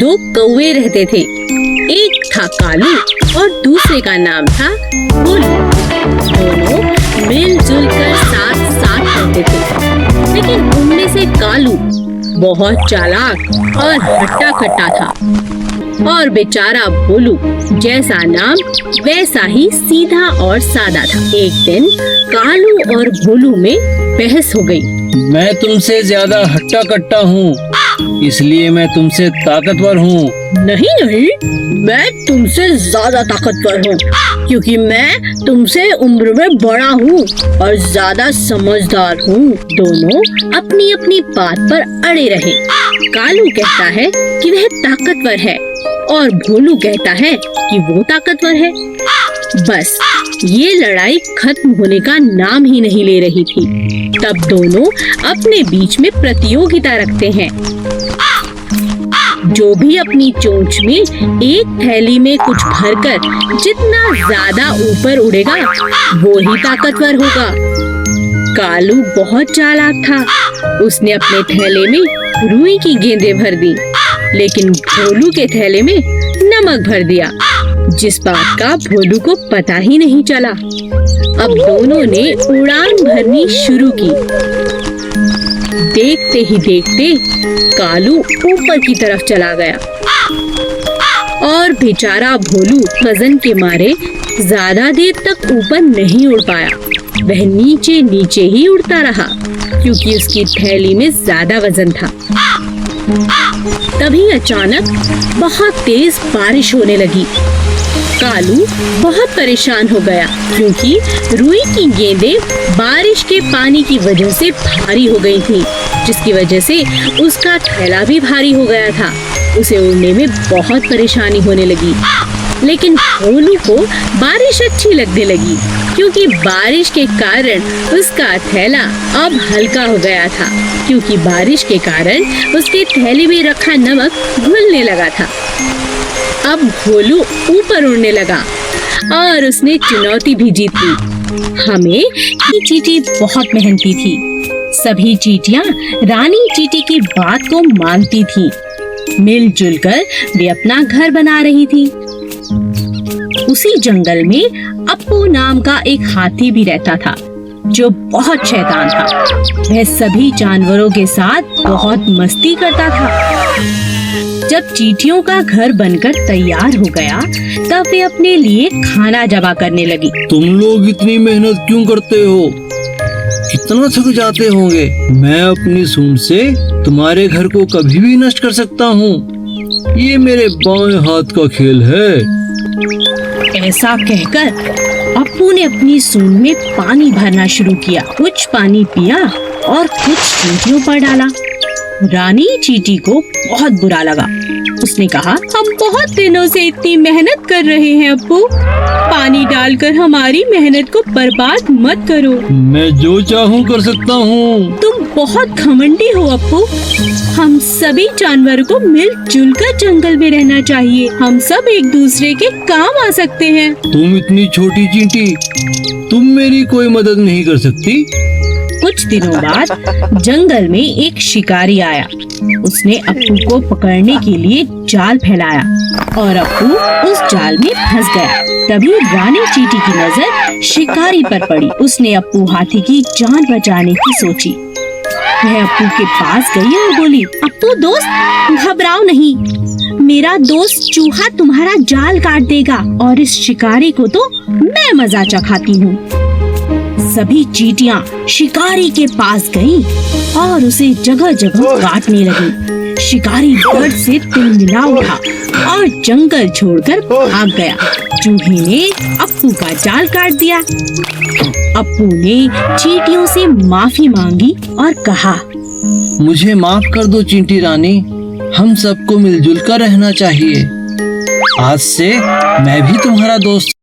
दो कौवे रहते थे। एक था कालू और दूसरे का नाम था भोलू। दोनों मिलजुल कर साथ साथ रहते थे, लेकिन उनमें से कालू बहुत चालाक और हट्टा कट्टा था और बेचारा भोलू जैसा नाम वैसा ही सीधा और सादा था। एक दिन कालू और भोलू में बहस हो गई। मैं तुमसे ज्यादा हट्टा कट्टा हूँ, इसलिए मैं तुमसे ताकतवर हूँ। नहीं नहीं, मैं तुमसे ज्यादा ताकतवर हूँ, क्योंकि मैं तुमसे उम्र में बड़ा हूँ और ज्यादा समझदार हूँ। दोनों अपनी अपनी बात पर अड़े रहे। कालू कहता है कि वह ताकतवर है और भोलू कहता है कि वो ताकतवर है। बस ये लड़ाई खत्म होने का नाम ही नहीं ले रही थी। तब दोनों अपने बीच में प्रतियोगिता रखते हैं। जो भी अपनी चोंच में एक थैली में कुछ भरकर जितना ज्यादा ऊपर उड़ेगा वो ही ताकतवर होगा। कालू बहुत चालाक था। उसने अपने थैले में रुई की गेंदें भर दी, लेकिन भोलू के थैले में नमक भर दिया, जिस बात का भोलू को पता ही नहीं चला। अब दोनों ने उड़ान भरनी शुरू की। देखते ही देखते कालू ऊपर की तरफ चला गया और बेचारा भोलू वजन के मारे ज्यादा देर तक ऊपर नहीं उड़ पाया। वह नीचे नीचे ही उड़ता रहा, क्योंकि उसकी थैली में ज्यादा वजन था। तभी अचानक बहुत तेज बारिश होने लगी। कालू बहुत परेशान हो गया, क्योंकि रुई की गेंदें बारिश के पानी की वजह से भारी हो गई थी, जिसकी वजह से उसका थैला भी भारी हो गया था। उसे उड़ने में बहुत परेशानी होने लगी। लेकिन भोलू को बारिश अच्छी लगने लगी, क्योंकि बारिश के कारण उसका थैला अब हल्का हो गया था, क्योंकि बारिश के कारण उसके थैले में रखा नमक घुलने लगा था। अब भोलू ऊपर उड़ने लगा और उसने चुनौती भी जीत ली। हमें ये चींटी बहुत मेहनती थी। सभी चींटियां रानी चींटी की बात को मानती थी। मिलजुल कर वे अपना घर बना रही थी। उसी जंगल में अप्पू नाम का एक हाथी भी रहता था, जो बहुत शैतान था। वह सभी जानवरों के साथ बहुत मस्ती करता था। जब चींटियों का घर बनकर तैयार हो गया, तब वे अपने लिए खाना जमा करने लगी। तुम लोग इतनी मेहनत क्यों करते हो? कितना थक जाते होंगे। मैं अपनी सूंड से तुम्हारे घर को कभी भी नष्ट कर सकता हूँ। ये मेरे बाएं हाथ का खेल है। ऐसा कहकर अप्पू ने अपनी सूंड में पानी भरना शुरू किया। कुछ पानी पिया और कुछ चींटियों पर डाला। रानी चींटी को बहुत बुरा लगा। उसने कहा, हम बहुत दिनों से इतनी मेहनत कर रहे हैं अप्पू, पानी डालकर हमारी मेहनत को बर्बाद मत करो। मैं जो चाहूँ कर सकता हूँ। तुम बहुत घमंडी हो अप्पू। हम सभी जानवरों को मिलजुल कर जंगल में रहना चाहिए। हम सब एक दूसरे के काम आ सकते हैं। तुम इतनी छोटी चींटी, तुम मेरी कोई मदद नहीं कर सकती। कुछ दिनों बाद जंगल में एक शिकारी आया। उसने अप्पू को पकड़ने के लिए जाल फैलाया और अप्पू उस जाल में फंस गया। तभी रानी चींटी की नजर शिकारी पर पड़ी। उसने अप्पू हाथी की जान बचाने की सोची। वह अप्पू के पास गई और बोली, अप्पू दोस्त, घबराओ नहीं, मेरा दोस्त चूहा तुम्हारा जाल काट देगा और इस शिकारी को तो मैं मजा चखाती हूँ। सभी चींटियां शिकारी के पास गईं और उसे जगह जगह काटने लगी। शिकारी डर से तिलमिला उठा और जंगल छोड़कर भाग गया। चूहे ने अप्पू का जाल काट दिया। अप्पू ने चींटियों से माफी मांगी और कहा, मुझे माफ कर दो चींटी रानी, हम सबको मिलजुल कर रहना चाहिए। आज से मैं भी तुम्हारा दोस्त